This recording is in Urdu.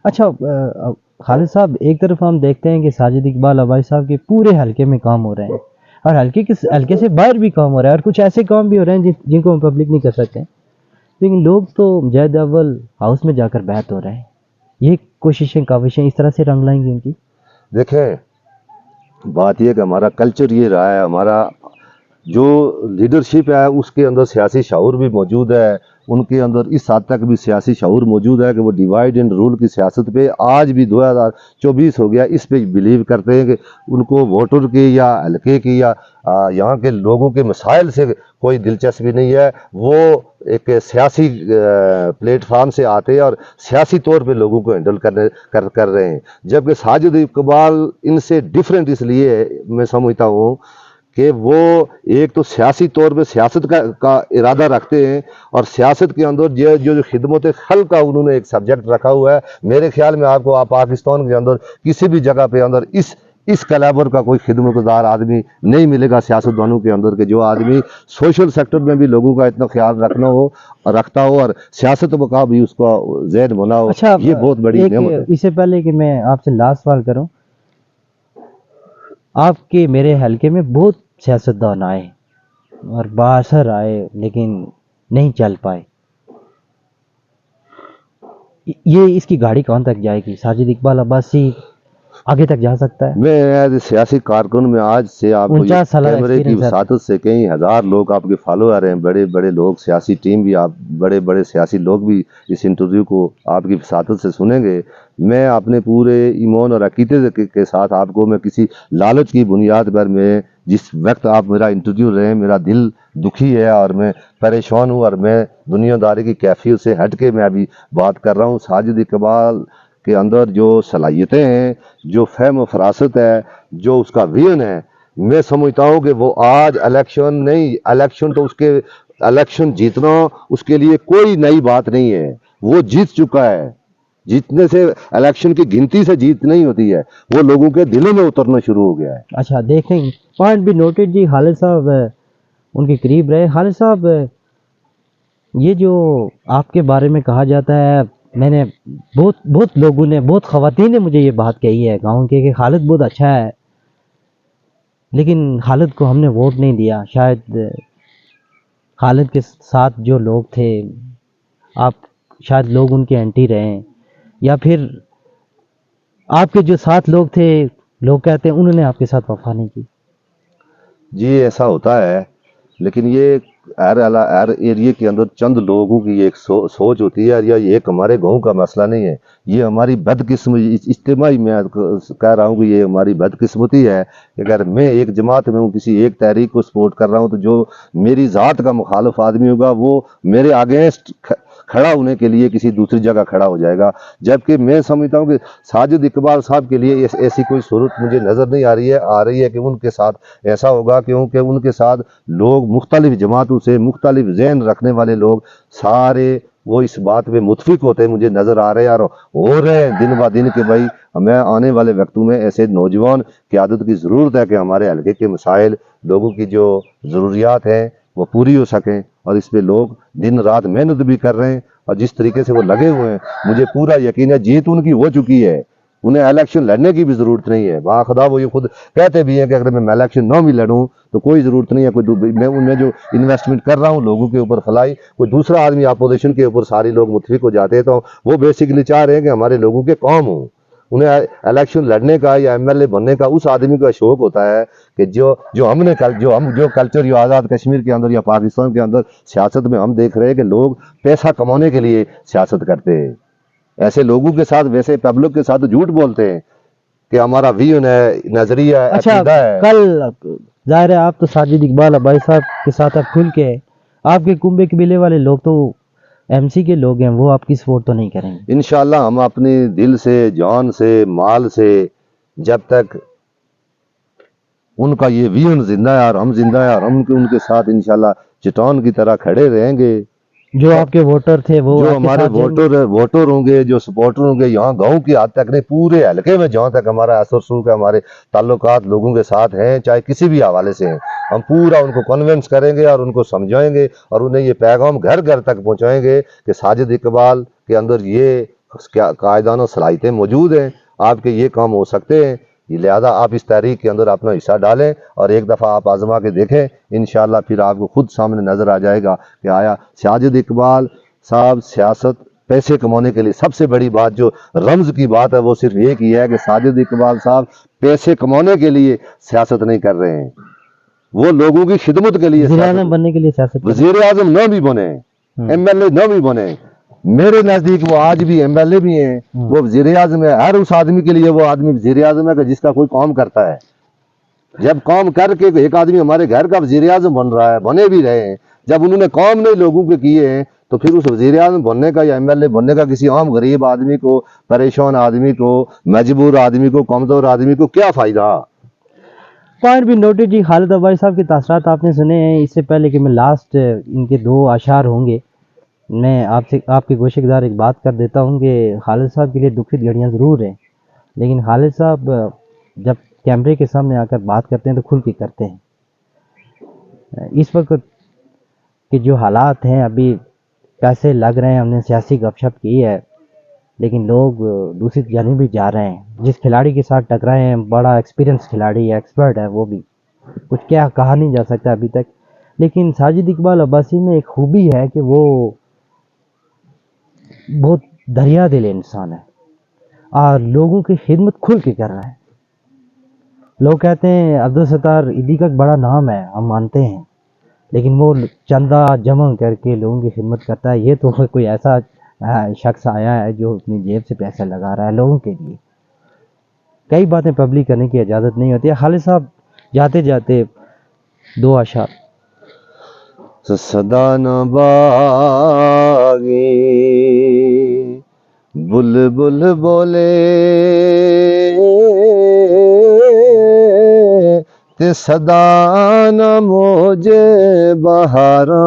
اچھا خالد صاحب، ایک طرف ہم دیکھتے ہیں کہ ساجد اقبال ابائی صاحب کے پورے حلقے میں کام ہو رہے ہیں، اور حلقے سے باہر بھی کام ہو رہا ہے، اور کچھ ایسے کام بھی ہو رہے ہیں جن کو ہم پبلک نہیں کر سکتے، لیکن لوگ تو جید اول ہاؤس میں جا کر بیعت ہو رہے ہیں۔ یہ کوششیں کاوشیں اس طرح سے رنگ لائیں گی ان کی؟ دیکھیں، بات یہ کہ ہمارا کلچر یہ رہا ہے، ہمارا جو لیڈرشپ ہے اس کے اندر سیاسی شعور بھی موجود ہے، ان کے اندر اس حد تک بھی سیاسی شعور موجود ہے کہ وہ ڈیوائڈ اینڈ رول کی سیاست پہ آج بھی 2024 ہو گیا اس پہ بلیو کرتے ہیں کہ ان کو ووٹر کی یا حلقے کی یا یہاں کے لوگوں کے مسائل سے کوئی دلچسپی نہیں ہے۔ وہ ایک سیاسی پلیٹ فارم سے آتے ہیں اور سیاسی طور پہ لوگوں کو ہینڈل کر رہے ہیں، جبکہ ساجد اقبال ان سے ڈیفرنٹ اس لیے میں سمجھتا ہوں کہ وہ ایک تو سیاسی طور پہ سیاست کا ارادہ رکھتے ہیں، اور سیاست کے اندر جو خدمت خلق کا انہوں نے ایک سبجیکٹ رکھا ہوا ہے۔ میرے خیال میں آپ کو پاکستان کے اندر کسی بھی جگہ پہ اندر اس کیلیبر کا کوئی خدمت گزار آدمی نہیں ملے گا سیاستدانوں کے اندر، کہ جو آدمی سوشل سیکٹر میں بھی لوگوں کا اتنا خیال رکھتا ہو اور سیاست کا بھی اس کا ذہن بنا ہو۔ اچھا، یہ بہت بڑی نعمت ہے۔ اس سے پہلے کہ میں آپ سے لاسٹ سوال کروں، آپ کے میرے حلقے میں بہت سیاستدان آئے اور بااثر آئے، لیکن نہیں چل پائے۔ یہ اس کی گاڑی کون تک جائے گی؟ ساجد اقبال عباسی آگے تک جا سکتا ہے؟ میں ایز سیاسی کارکن میں آج سے آپ کو 49 سالہ کیمرے کی ایکسپیرینس ہے۔ وساطت سے کئی ہزار لوگ آپ کے فالوور ہیں، بڑے بڑے لوگ، سیاسی ٹیم بھی، آپ بڑے بڑے سیاسی لوگ بھی اس انٹرویو کو آپ کی وساطت سے سنیں گے۔ میں اپنے پورے ایمان اور عقیدے کے ساتھ آپ کو، میں کسی لالچ کی بنیاد پر، میں جس وقت آپ میرا انٹرویو رہے ہیں، میرا دل دکھی ہے اور میں پریشان ہوں، اور میں دنیا داری کی کیفیت سے ہٹ کے میں ابھی بات کر رہا ہوں۔ ساجد اقبال کے اندر جو صلاحیتیں ہیں، جو فہم و فراست ہے، جو اس کا ویژن ہے، میں سمجھتا ہوں کہ وہ آج الیکشن نہیں، الیکشن تو الیکشن جیتنا اس کے لیے کوئی نئی بات نہیں ہے، وہ جیت چکا ہے۔ جیتنے سے، الیکشن کی گنتی سے جیت نہیں ہوتی ہے، وہ لوگوں کے دلوں میں اترنا شروع ہو گیا ہے۔ اچھا دیکھیں، پوائنٹ بھی نوٹڈ جی۔ خالد صاحب ان کے قریب رہے۔ خالد صاحب، یہ جو آپ کے بارے میں کہا جاتا ہے، میں نے بہت لوگوں نے، بہت خواتین نے مجھے یہ بات کہی ہے گاؤں کے، کہ خالد بہت اچھا ہے، لیکن خالد کو ہم نے ووٹ نہیں دیا۔ شاید خالد کے ساتھ جو لوگ تھے، آپ شاید لوگ ان کے اینٹی رہے ہیں، یا پھر آپ کے جو ساتھ لوگ تھے، لوگ کہتے ہیں انہوں نے آپ کے ساتھ وفا نہیں کی۔ جی ایسا ہوتا ہے، لیکن یہ ہر ایریے کے اندر چند لوگوں کی ایک سوچ ہوتی ہے، یا یہ ایک ہمارے گاؤں کا مسئلہ نہیں ہے، یہ ہماری بدقسمتی، اجتماعی میں کہہ رہا ہوں کہ یہ ہماری بدقسمتی ہے کہ اگر میں ایک جماعت میں ہوں، کسی ایک تحریک کو سپورٹ کر رہا ہوں، تو جو میری ذات کا مخالف آدمی ہوگا وہ میرے اگینسٹ کھڑا ہونے کے لیے کسی دوسری جگہ کھڑا ہو جائے گا۔ جبکہ میں سمجھتا ہوں کہ ساجد اقبال صاحب کے لیے ایسی کوئی صورت مجھے نظر نہیں آ رہی ہے کہ ان کے ساتھ ایسا ہوگا، کیونکہ ان کے ساتھ لوگ مختلف جماعتوں سے، مختلف ذہن رکھنے والے لوگ سارے وہ اس بات پہ متفق ہوتے ہیں، مجھے نظر آ رہے ہیں اور ہو رہے ہیں دن بہ دن، کہ بھائی ہمیں آنے والے وقتوں میں ایسے نوجوان قیادت کی ضرورت ہے کہ ہمارے حلقے کے مسائل، لوگوں کی جو ضروریات ہیں وہ پوری ہو سکیں، اور اس پہ لوگ دن رات محنت بھی کر رہے ہیں، اور جس طریقے سے وہ لگے ہوئے ہیں مجھے پورا یقین ہے جیت ان کی ہو چکی ہے، انہیں الیکشن لڑنے کی بھی ضرورت نہیں ہے۔ باخدا وہ یہ خود کہتے بھی ہیں کہ اگر میں الیکشن نہ بھی لڑوں تو کوئی ضرورت نہیں ہے، میں ان میں جو انویسٹمنٹ کر رہا ہوں لوگوں کے اوپر فلائی، کوئی دوسرا آدمی اپوزیشن کے اوپر سارے لوگ متفق ہو جاتے ہیں، تو وہ بیسیکلی چاہ رہے ہیں کہ ہمارے لوگوں کے کام ہوں۔ انہیں الیکشن لڑنے کا یا ایم ایل اے بننے کا اس آدمی کا شوق ہوتا ہے کہ جو کلچر جو آزاد کشمیر کے اندر یا پاکستان کے اندر سیاست میں ہم دیکھ رہے ہیں کہ لوگ پیسہ کمانے کے لیے سیاست کرتے ہیں، ایسے لوگوں کے ساتھ، ویسے پبلک کے ساتھ جھوٹ بولتے ہیں کہ ہمارا ویژن ہے، نظریہ ہے، اچھا، عقیدہ ہے۔ کل ظاہر ہے آپ تو ساجد اقبال ابائی صاحب کے ساتھ اب کھل کے، آپ کے کنبے قبیلے والے لوگ تو ایم سی کے لوگ ہیں، وہ آپ کی سپورٹ تو نہیں کریں گے؟ انشاءاللہ ہم اپنی دل سے، جان سے، مال سے، جب تک ان کا یہ ویژن زندہ ہے اور ہم زندہ ہیں، اور ہم ان کے ساتھ انشاءاللہ چٹان کی طرح کھڑے رہیں گے۔ جو آپ کے ووٹر تھے وہ جو آپ کے ہمارے ساتھ جائیں گے؟ ووٹر ہوں گے، جو سپورٹر ہوں گے، یہاں گاؤں کی حد تک نہیں، پورے حلقے میں جہاں تک ہمارا اثر سلوک ہے، ہمارے تعلقات لوگوں کے ساتھ ہیں، چاہے کسی بھی حوالے سے ہیں، ہم پورا ان کو کنونس کریں گے اور ان کو سمجھائیں گے، اور انہیں یہ پیغام گھر گھر تک پہنچائیں گے کہ ساجد اقبال کے اندر یہ قائدانہ صلاحیتیں موجود ہیں، آپ کے یہ کام ہو سکتے ہیں، لہذا آپ اس تحریک کے اندر اپنا حصہ ڈالیں اور ایک دفعہ آپ آزما کے دیکھیں، انشاءاللہ پھر آپ کو خود سامنے نظر آ جائے گا کہ آیا ساجد اقبال صاحب سیاست پیسے کمانے کے لیے، سب سے بڑی بات جو رمز کی بات ہے وہ صرف ایک ہی ہے کہ ساجد اقبال صاحب پیسے کمانے کے لیے سیاست نہیں کر رہے ہیں، وہ لوگوں کی خدمت کے لیے وزیر سیاست، اعظم بننے کے لیے سیاست کر رہے وزیر اعظم نہ بھی بنے، ایم ایل اے نہ بھی بنے، میرے نزدیک وہ آج بھی ایم ایل اے بھی ہیں، وہ وزیر اعظم ہے، ہر اس آدمی کے لیے وہ آدمی وزیر اعظم ہے کہ جس کا کوئی کام کرتا ہے، جب کام کر کے ایک آدمی ہمارے گھر کا وزیر اعظم بن رہا ہے، بنے بھی رہے ہیں، جب انہوں نے کام نہیں لوگوں کے کیے ہیں تو پھر اس وزیر اعظم بننے کا یا ایم ایل اے بننے کا کسی عام غریب آدمی کو، پریشان آدمی کو، مجبور آدمی کو، کمزور آدمی کو کیا فائدہ؟ پوائنٹ بھی نوٹڈ جی. خالد عباسی صاحب کے تاثرات آپ نے سنے ہیں. اس سے پہلے کہ میں لاسٹ ان کے 2 اشعار ہوں گے، میں آپ کی گوشہ گزار ایک بات کر دیتا ہوں کہ خالد صاحب کے لیے دکھد گھڑیاں ضرور ہیں، لیکن خالد صاحب جب کیمرے کے سامنے آ کر بات کرتے ہیں تو کھل کے کرتے ہیں. اس وقت کہ جو حالات ہیں، ابھی پیسے لگ رہے ہیں، ہم نے سیاسی گپ شپ کی ہے، لیکن لوگ دوسری جانب بھی جا رہے ہیں. جس کھلاڑی کے ساتھ ٹکرائے ہیں، بڑا ایکسپیرینس کھلاڑی ہے، ایکسپرٹ ہے، وہ بھی کچھ کیا کہا نہیں جا سکتا ابھی تک. لیکن ساجد اقبال عباسی میں ایک خوبی ہے کہ وہ بہت دریا دل انسان ہے اور لوگوں کی خدمت کھل کے کر رہا ہے. لوگ کہتے ہیں عبدالستار ایدھی کا بڑا نام ہے، ہم مانتے ہیں، لیکن وہ چندہ جمع کر کے لوگوں کی خدمت کرتا ہے. یہ تو کوئی ایسا شخص آیا ہے جو اپنی جیب سے پیسے لگا رہا ہے لوگوں کے لیے. کئی باتیں پبلک کرنے کی اجازت نہیں ہوتی ہے. خالد صاحب جاتے جاتے 2 اشعار. صدا نہ باغی بلبل بولے تے صدا نہ موجے بہاراں